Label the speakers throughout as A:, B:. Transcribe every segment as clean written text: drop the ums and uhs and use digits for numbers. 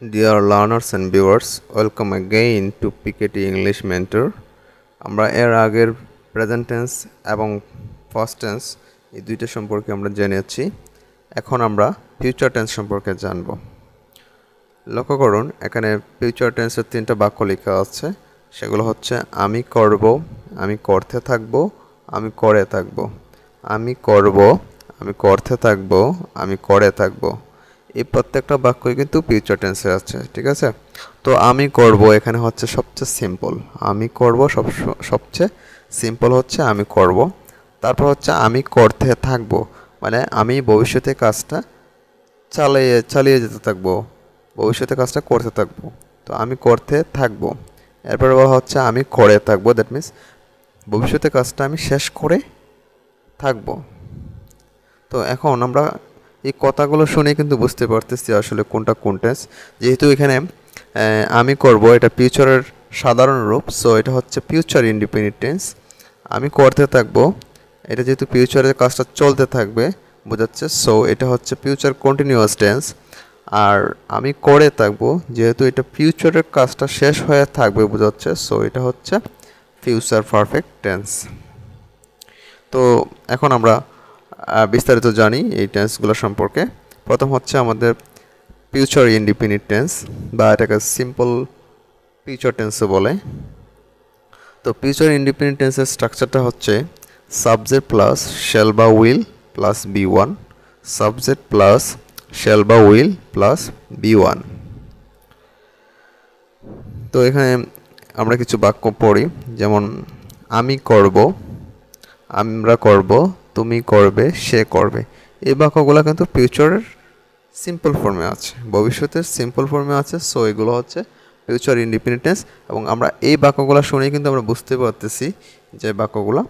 A: Dear learners and viewers, welcome again to PKT English Mentor. আমরা এর আগের present tense এবং ফার্স্ট টেন্স এই দুইটা সম্পর্কে আমরা জেনেছি। এখন আমরা ফিউচার টেন্স সম্পর্কে জানব। লক্ষ্য করুন, এখানে ফিউচার টেন্সের তিনটা বাক্য লেখা আছে। সেগুলো হচ্ছে আমি করব, আমি করতে থাকব, আমি করে থাকব। আমি করব, আমি করতে থাকব, আমি করে থাকব। এই প্রত্যেকটা বাক্যই কিন্তু ফিউচার টেন্সে আছে, ঠিক আছে? তো আমি করব এখানে হচ্ছে সবচেয়ে সিম্পল। আমি করব সবচেয়ে সিম্পল হচ্ছে আমি করব। তারপর হচ্ছে আমি করতে থাকব, মানে আমি ভবিষ্যতে কাজটা চালিয়ে যেতে থাকবো, ভবিষ্যতে কাজটা করতে থাকবো। তো আমি করতে থাকবো। এরপর বলা হচ্ছে আমি করে থাকবো, দ্যাট মিনস ভবিষ্যতে কাজটা আমি শেষ করে থাকবো। তো এখন আমরা এই কথাগুলো শুনে কিন্তু বুঝতে পারতেছি আসলে কোনটা কোন টেন্স। যেহেতু এখানে আমি করব এটা ফিউচারের সাধারণ রূপ, সো এটা হচ্ছে ফিউচার ইন্ডিপেন্ডেন্ট টেন্স। আমি করতে থাকবো, এটা যেহেতু ফিউচারের কাজটা চলতে থাকবে বোঝাচ্ছে, সো এটা হচ্ছে ফিউচার কন্টিনিউয়াস টেন্স। আর আমি করে থাকবো, যেহেতু এটা ফিউচারের কাজটা শেষ হয়ে থাকবে বোঝাচ্ছে, সো এটা হচ্ছে ফিউচার পারফেক্ট টেন্স। তো এখন আমরা বিস্তারিত জানি এই টেন্সগুলো সম্পর্কে। প্রথম হচ্ছে আমাদের ফিউচার ইন্ডিপেন্ডেন্ট টেন্স, বা এটাকে সিম্পল ফিউচার টেন্সও বলে। তো ফিউচার ইন্ডিপেন্ডেন্ট টেন্সের স্ট্রাকচারটা হচ্ছে সাবজেক্ট প্লাস শ্যাল বা will plus B one, subject plus shall বা উইল প্লাস বি1। তো এখানে আমরা কিছু বাক্য পড়ি, যেমন আমি করব, আমরা করব, তুমি করবে, সে করবে। এই বাক্যগুলো কিন্তু ফিউচারের সিম্পল ফর্মে আছে, ভবিষ্যতের সিম্পল ফর্মে আছে। সো এগুলো হচ্ছে ফিউচার ইন্ডিপেন্ডেন্ট টেন্স, এবং আমরা এই বাক্যগুলো শুনেই কিন্তু আমরা বুঝতে পারতেছি যে বাক্যগুলো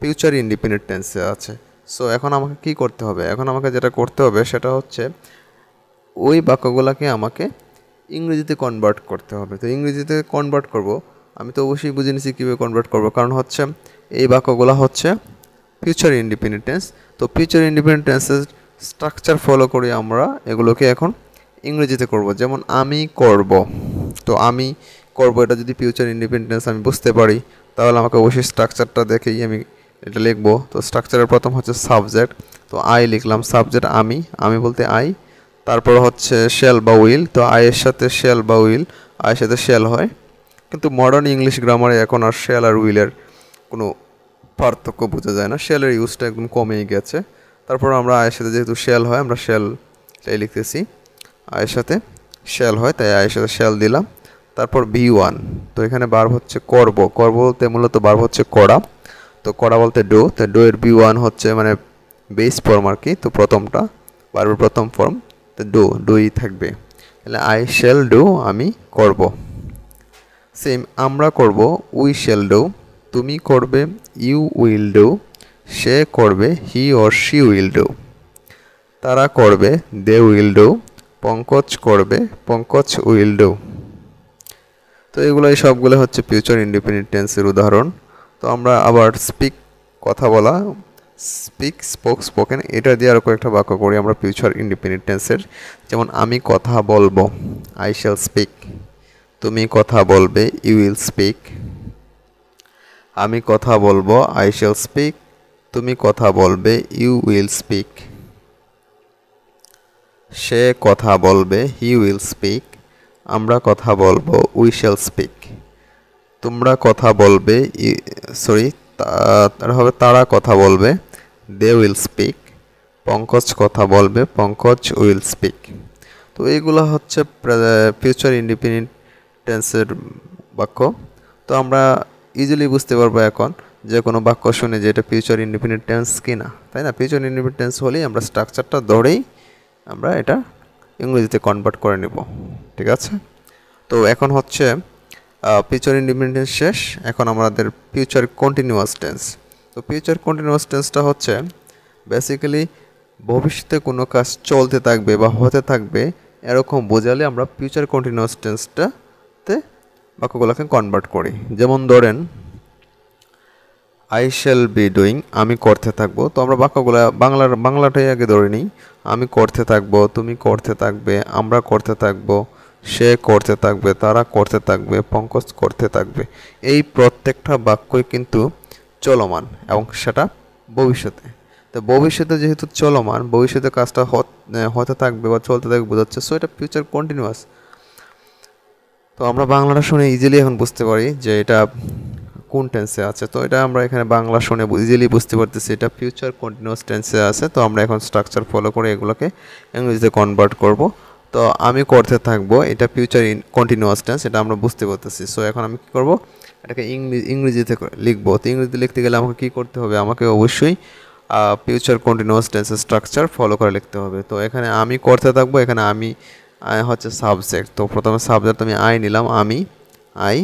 A: ফিউচার ইন্ডিপেন্ডেন্ট টেন্সে আছে। সো এখন আমাকে কি করতে হবে? এখন আমাকে যেটা করতে হবে সেটা হচ্ছে ওই বাক্যগুলোকে আমাকে ইংরেজিতে কনভার্ট করতে হবে। তো ইংরেজিতে কনভার্ট করব, আমি তো অবশ্যই বুঝে নিছি কীভাবে কনভার্ট করব, কারণ হচ্ছে এই বাক্যগুলো হচ্ছে ফিউচার ইন্ডিপেন্ডেন্ট টেন্স। তো ফিউচার ইন্ডিপেন্ডেন্ট টেন্সের স্ট্রাকচার ফলো করে আমরা এগুলোকে এখন ইংরেজিতে করব। যেমন আমি করব, তো আমি করব এটা যদি ফিউচার ইন্ডিপেন্ডেন্ট টেন্স আমি বুঝতে পারি, তাহলে আমাকে অবশ্যই স্ট্রাকচারটা দেখেই আমি এটা লিখবো। তো স্ট্রাকচারের প্রথম হচ্ছে সাবজেক্ট, তো আই লিখলাম, সাবজেক্ট আমি, আমি বলতে আই। তারপর হচ্ছে শ্যাল বা উইল, তো আয়ের সাথে শ্যাল বা উইল, আয়ের সাথে শ্যাল হয়। কিন্তু মডার্ন ইংলিশ গ্রামারে এখন আর শ্যাল আর উইলের কোনো পার্থক্য বোঝা যায় না, শ্যালের ইউজটা একদম কমেই গেছে। তারপর আমরা আয়ের সাথে যেহেতু শ্যাল হয়, আমরা শ্যালটাই লিখতেছি, আয়ের সাথে শ্যাল হয় তাই আয়ের সাথে শ্যাল দিলাম। তারপর বি1, তো এখানে ভার্ব হচ্ছে করব, করব বলতে মূলত ভার্ব হচ্ছে করা, তো করা বলতে ডু, তো ডু এর বি1 হচ্ছে মানে বেস ফর্ম আর কি। তো প্রথমটা ভার্বের প্রথম ফর্ম, তো ডুই থাকবে, তাহলে আই শ্যাল ডু, আমি করব। সেম আমরা করব, উই শ্যাল ডু, তুমি করবে, ইউ উইল ডু, সে করবে, হি অর শি উইল ডু, তারা করবে, দে উইল ডু, পঙ্কজ করবে, পঙ্কজ উইল ডু। তো এগুলো সবগুলো হচ্ছে ফিউচার ইন্ডিপেন্ডেন্ট টেন্সের উদাহরণ। তো আমরা আবার স্পিক কথা বলা, স্পিক, স্পোক, স্পোকেন, এটা দিয়ে আরও কয়েকটা বাক্য করি আমরা ফিউচার ইন্ডিপেন্ডেন্ট টেন্সের। যেমন আমি কথা বলবো, আই শ্যাল স্পিক, তুমি কথা বলবে, ইউ উইল স্পিক, আমি কথা বলবো, আই শ্যাল স্পিক, তুমি কথা বলবে, ইউ উইল স্পিক, সে কথা বলবে, হি উইল স্পিক, আমরা কথা বলবো, উই শ্যাল স্পিক, তোমরা কথা বলবে, তারা কথা বলবে, দে উইল স্পিক, পঙ্কজ কথা বলবে, পঙ্কজ উইল স্পিক। তো এইগুলো হচ্ছে ফিউচার ইন্ডিপেন্ডেন্ট টেন্সের বাক্য। তো আমরা ইজিলি বুঝতে পারবো এখন যে কোনো বাক্য শুনে যে এটা ফিউচার ইন্ডিপেন্ডেন্ট টেন্স কিনা, তাই না? ফিউচার ইন্ডিপেন্ডেন্ট টেন্স হলেই আমরা স্ট্রাকচারটা ধরেই আমরা এটা ইংরেজিতে কনভার্ট করে নেব, ঠিক আছে? তো এখন হচ্ছে ফিউচার ইন্ডিপেন্ডেন্ট টেন্স শেষ, এখন আমাদের ফিউচার কন্টিনিউয়াস টেন্স। তো ফিউচার কন্টিনিউয়াস টেন্সটা হচ্ছে বেসিক্যালি ভবিষ্যতে কোনো কাজ চলতে থাকবে বা হতে থাকবে এরকম বোঝালে আমরা ফিউচার কন্টিনিউয়াস টেন্সটাতে বাক্যগুলোকে কনভার্ট করি। যেমন ধরেন আই শ্যাল বি ডুইং, আমি করতে থাকবো। তো আমরা বাক্যগুলো বাংলাটাই আগে ধরে নিই। আমি করতে থাকবো, তুমি করতে থাকবে, আমরা করতে থাকবো, সে করতে থাকবে, তারা করতে থাকবে, পঙ্কজ করতে থাকবে। এই প্রত্যেকটা বাক্যই কিন্তু চলমান এবং সেটা ভবিষ্যতে। তো ভবিষ্যতে যেহেতু চলমান, ভবিষ্যতে কাজটা হতে থাকবে বা চলতে থাকবে বোঝাচ্ছে, সো এটা ফিউচার কন্টিনিউয়াস। তো আমরা বাংলাটা শুনে ইজিলি এখন বুঝতে পারি যে এটা কোন টেন্সে আছে। তো এটা আমরা এখানে বাংলা শুনে ইজিলি বুঝতে পারতেছি এটা ফিউচার কন্টিনিউয়াস টেন্সে আছে। তো আমরা এখন স্ট্রাকচার ফলো করে এগুলোকে ইংরেজিতে কনভার্ট করব। তো আমি করতে থাকবো, এটা ফিউচার কন্টিনিউয়াস টেন্স, এটা আমরা বুঝতে পারতেছি। সো এখন আমি কী করবো, এটাকে ইংরেজিতে লিখবো। তো ইংরেজিতে লিখতে গেলে আমাকে কী করতে হবে, আমাকে অবশ্যই ফিউচার কন্টিনিউয়াস টেন্সের স্ট্রাকচার ফলো করে লিখতে হবে। তো এখানে আমি করতে থাকবো, এখানে আমি হচ্ছে সাবজেক্ট। তো প্রথমে সাবজেক্ট আমি আই নিলাম, আমি আই।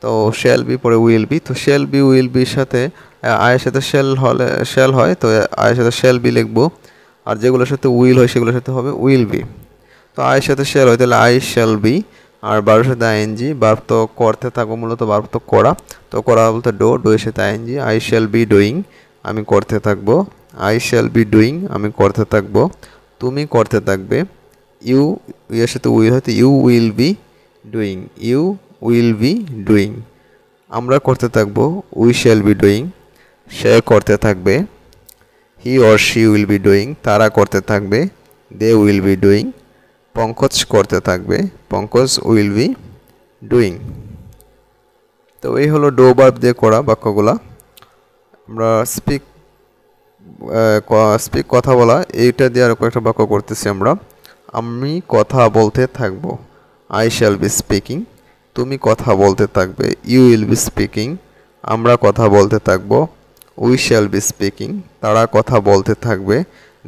A: তো শেল বি পরে উইল বি। তো শেল বি উইল বির সাথে আয়ের সাথে শেল হয়, তো আয়ের সাথে শেল বি লিখবো। আর যেগুলোর সাথে উইল হয় সেগুলোর সাথে হবে উইল বি। তো আয়ের সাথে শেল হয় তাহলে আই শেল বি। আর বারের সাথে আইএনজি, বার্ব তো করতে থাকবো, মূলত বার্ব তো করা। তো করা বলতে ডো এর সাথে ING, I shall be doing, আমি করতে থাকবো। আই শেল বি ডুইং, আমি করতে থাকবো। তুমি করতে থাকবে। ইউ এর সাথে উইল হয়তো you will be doing, you will be doing. আমরা করতে থাকবো, উই শ্যাল বি ডুইং। সে করতে থাকবে, he or she will be doing. তারা করতে থাকবে, they will be doing. Pankaj করতে থাকবে, পঙ্কজ উইল বি ডুইং। তো এই হলো ডো ভার্ব দিয়ে করা বাক্যগুলা। আমরা স্পিক কথা বলা, এইটা দিয়ে আরও কয়েকটা বাক্য করতেছি আমরা। আমি কথা বলতে থাকবো, আই শ্যাল বি স্পিকিং। তুমি কথা বলতে থাকবে, ইউ উইল বি স্পিকিং। আমরা কথা বলতে থাকবো, উই শ্যাল বি স্পিকিং। তারা কথা বলতে থাকবে,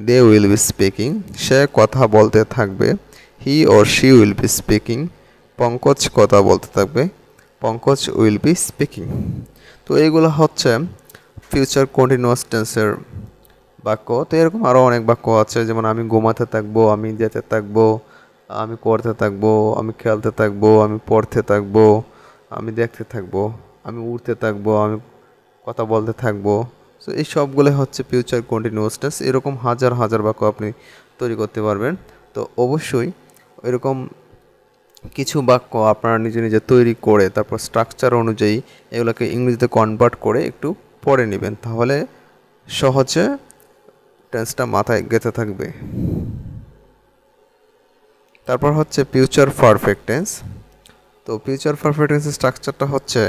A: দে উইল বি স্পিকিং। সে কথা বলতে থাকবে, he or she will be speaking. Pankaj কথা বলতে থাকবে, পঙ্কজ উইল বি স্পিকিং। তো এইগুলো হচ্ছে ফিউচার কন্টিনিউয়াস টেন্সের বাক্য। তো এরকম আরও অনেক বাক্য আছে, যেমন আমি ঘুমাতে থাকবো, আমি যেতে থাকবো, আমি করতে থাকবো, আমি খেলতে থাকবো, আমি পড়তে থাকবো, আমি দেখতে থাকবো, আমি উড়তে থাকবো, আমি কথা বলতে থাকবো। সো এই সবগুলো হচ্ছে ফিউচার কন্টিনিউয়াস টেন্স। এরকম হাজার হাজার বাক্য আপনি তৈরি করতে পারবেন। তো অবশ্যই এরকম কিছু বাক্য আপনারা নিজে নিজে তৈরি করে তারপর স্ট্রাকচার অনুযায়ী এগুলোকে ইংরেজিতে কনভার্ট করে একটু পড়ে নেবেন, তাহলে সহজে টেন্সটা মাথায় গেঁথে থাকবে। তারপর হচ্ছে ফিউচার পারফেক্ট টেন্স। তো ফিউচার পারফেক্ট টেন্সের স্ট্রাকচারটা হচ্ছে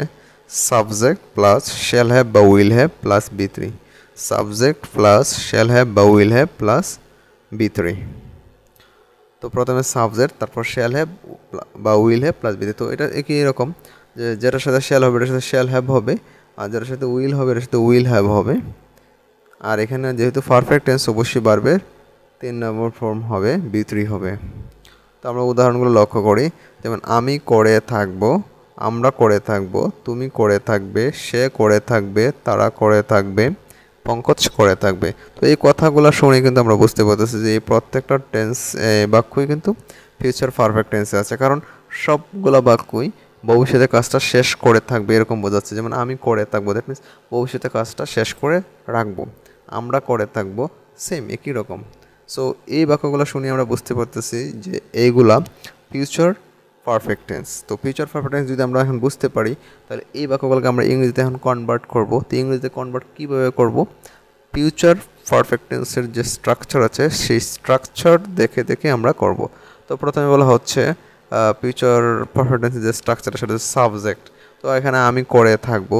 A: সাবজেক্ট প্লাস শ্যাল হ্যাভ বা উইল হ্যাভ প্লাস বি3। সাবজেক্ট প্লাস শ্যাল হ্যাভ বা উইল হ্যাভ প্লাস বি3। তো প্রথমে সাবজেক্ট, তারপর শ্যাল হ্যাভ বা উইল হ্যাভ প্লাস বি3। তো এটা একই রকম, যে যেটার সাথে শ্যাল হবে এটার সাথে শ্যাল হ্যাভ হবে, আর যেটার সাথে উইল হবে এটার সাথে উইল হ্যাভ হবে। আর এখানে যেহেতু পারফেক্ট টেন্স অবশ্যই ভার্বের 3 নম্বর ফর্ম হবে, বি3 হবে। তো আমরা উদাহরণগুলো লক্ষ্য করি, যেমন আমি করে থাকবো, আমরা করে থাকবো, তুমি করে থাকবে, সে করে থাকবে, তারা করে থাকবে, পঙ্কজ করে থাকবে। তো এই কথাগুলো শুনে কিন্তু আমরা বুঝতে পারতেছি যে এই প্রত্যেকটা টেন্স বাক্যই কিন্তু ফিউচার পারফেক্ট টেন্সে আছে, কারণ সবগুলো বাক্যই ভবিষ্যতে কাজটা শেষ করে থাকবে এরকম বোঝাচ্ছে। যেমন আমি করে থাকবো, দ্যাট মিনস ভবিষ্যতে কাজটা শেষ করে রাখবো। আমরা করে থাকবো, সেম একই রকম। সো এই বাক্যগুলো শুনে আমরা বুঝতে পারতেছি যে এইগুলা ফিউচার পারফেক্ট টেন্স। তো ফিউচার পারফেক্ট টেন্স যদি আমরা এখন বুঝতে পারি, তাহলে এই বাক্যগুলোকে আমরা ইংরেজিতে এখন কনভার্ট করব। তো ইংরেজিতে কনভার্ট কীভাবে করব, ফিউচার পারফেক্ট টেন্সের যে স্ট্রাকচার আছে সেই স্ট্রাকচার দেখে দেখে আমরা করব। তো প্রথমে বলা হচ্ছে ফিউচার পারফেক্ট টেন্সের যে স্ট্রাকচারটা সেটা হচ্ছে সাবজেক্ট। তো এখানে আমি করে থাকবো,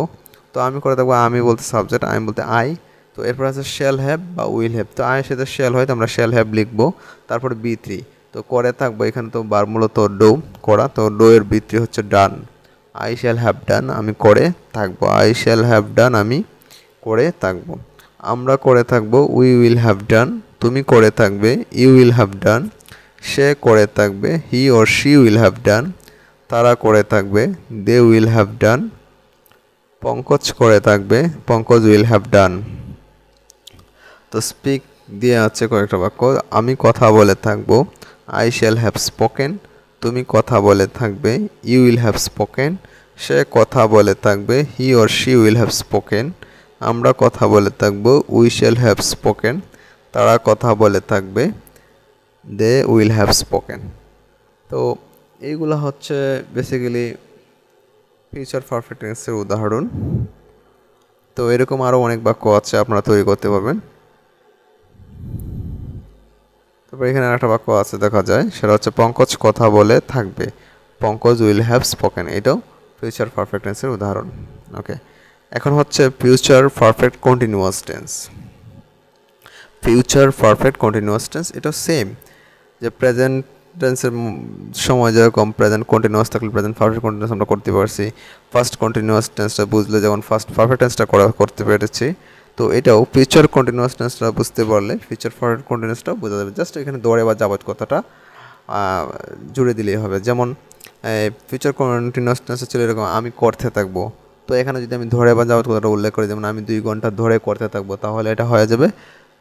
A: তো আমি করে থাকবো, আমি বলতে সাবজেক্ট, আমি বলতে আই। তো এরপর আছে শ্যাল হ্যাভ বা উইল হ্যাভ। তো আয়ের সাথে শ্যাল হয় তো আমরা শ্যাল হ্যাভ লিখবো। তারপর বি3। তো করে থাকবো, এখানে তো বার মূলত ডো করা, তো ডো এর বি3 হচ্ছে ডান। আই শ্যাল হ্যাভ ডান, আমি করে থাকবো, আই শ্যাল হ্যাভ ডান, আমি করে থাকবো। আমরা করে থাকবো, উই উইল হ্যাভ ডান। তুমি করে থাকবে, ইউ উইল হ্যাভ ডান। সে করে থাকবে, he or she will have done. তারা করে থাকবে, they will have done. Pankaj করে থাকবে, পঙ্কজ উইল হ্যাভ ডান। তো স্পিক দিয়ে আছে কয়েকটা বাক্য, আমি কথা বলে থাকবো, আই শ্যাল হ্যাভ স্পোকেন। তুমি কথা বলে থাকবে, ইউ উইল হ্যাভ স্পোকেন। সে কথা বলে থাকবে, he or she will have spoken. আমরা কথা বলে থাকবো, উই শ্যাল হ্যাভ স্পোকেন। তারা কথা বলে থাকবে, দে উইল হ্যাভ স্পোকেন। তো এইগুলো হচ্ছে বেসিক্যালি ফিউচার পারফেক্ট টেন্সের উদাহরণ। তো এরকম আরও অনেক বাক্য আছে আপনারা তৈরি করতে পারবেন। তারপর এখানে একটা বাক্য আছে দেখা যায়, সেটা হচ্ছে পঙ্কজ কথা বলে থাকবে, পঙ্কজ উইল হ্যাভ স্পোকেন। এটাও ফিউচার পারফেক্ট টেন্সের উদাহরণ। ওকে, এখন হচ্ছে future perfect continuous tense. Future perfect continuous tense এটা সেম, যে প্রেজেন্ট টেন্সের সময় যেরকম প্রেজেন্ট কন্টিনিউয়াস থাকলে প্রেজেন্ট পারফেক্ট কন্টিনিউয়াস আমরা করতে পারছি, ফার্স্ট কন্টিনিউয়াস টেন্সটা বুঝলে যেমন ফার্স্ট পারফেক্ট টেন্সটা করতে পেরেছি, তো এটাও ফিউচার কন্টিনিউয়াস টেন্সটা বুঝতে পারলে ফিউচার পারফেক্ট কন্টিনিউয়াসটাও বোঝা যাবে। জাস্ট এখানে দৌড়ে বা যাবত কথাটা জুড়ে দিলেই হবে। যেমন ফিউচার কন্টিনিউয়াস টেন্স ছিল এরকম, আমি করতে থাকবো, তো এখানে যদি আমি ধরে বা যাবত কথাটা উল্লেখ করি, যেমন আমি 2 ঘন্টা ধরে করতে থাকবো, তাহলে এটা হয়ে যাবে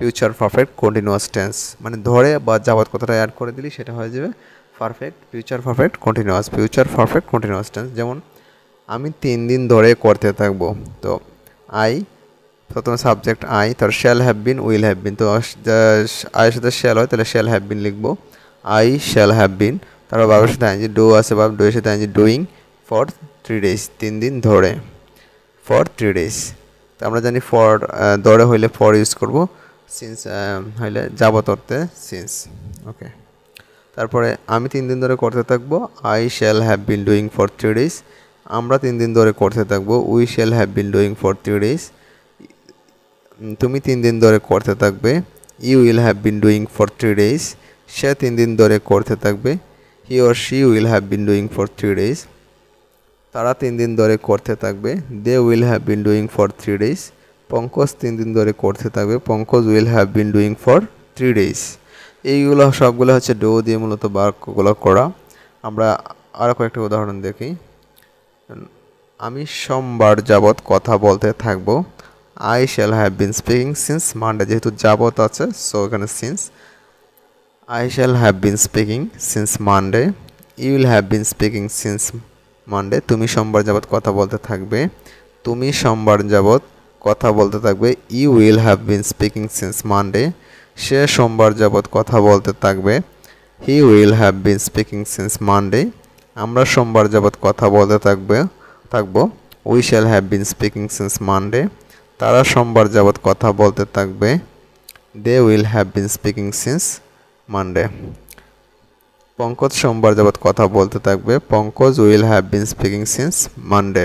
A: ফিউচার পারফেক্ট কন্টিনিউয়াস টেন্স। মানে ধরে বা যাবত কথাটা অ্যাড করে দিলে সেটা হয়ে যাবে perfect future perfect continuous tense. যেমন আমি 3 দিন ধরে করতে থাকবো, তো আই প্রথমে সাবজেক্ট আই, তার shall have been will have বিন, তো আয়ের সাথে শ্যাল হয় তাহলে শ্যাল হ্যাভ বিন লিখবো, আই শ্যাল হ্যাভ বিন। তারপর বাবার সাথে আইনজি ডু আছে, বাব ডু এর সাথে আইনজি ডুইং ফর 3 days, 3 দিন ধরে, ফর 3 days। তো আমরা জানি ফর ধরে হইলে ফর ইউজ করবো, সিন্স হইলে যাবত অর্থে সিন্স। ওকে, তারপরে আমি 3 দিন ধরে করতে থাকবো, I shall have been doing for 3 days। আমরা 3 দিন ধরে করতে থাকবো, we shall have been doing for 3 days। তুমি 3 দিন ধরে করতে থাকবে, you will have been doing for 3 days। সে 3 দিন ধরে করতে থাকবে, he or she will have been doing for 3 days। তারা 3 দিন ধরে করতে থাকবে, they will have been doing for 3 days। Pankaj 3 দিন ধরে করতে থাকবে, Pankaj will have been doing for 3 days। এইগুলো সবগুলো হচ্ছে ডো দিয়ে মূলত বাক্যগুলো করা। আমরা আরও কয়েকটা উদাহরণ দেখি। আমি সোমবার যাবৎ কথা বলতে থাকবো, I shall have been speaking since Monday, যেহেতু যাবৎ আছে সো এখানে since, I shall have been speaking since Monday, you will have been speaking since Monday. তুমি সোমবার যাবৎ কথা বলতে থাকবে, তুমি সোমবার যাবৎ কথা বলতে থাকবে, you will have been speaking since Monday. সে সোমবার যাবৎ কথা বলতে থাকবে, he will have been speaking since Monday. আমরা সোমবার যাবৎ কথা বলতে থাকবো, we shall have been speaking since Monday. তারা সোমবার যাবৎ কথা বলতে থাকবে, they will have been speaking since Monday. Pankaj সোমবার যাবৎ কথা বলতে থাকবে, Pankaj will have been speaking since Monday.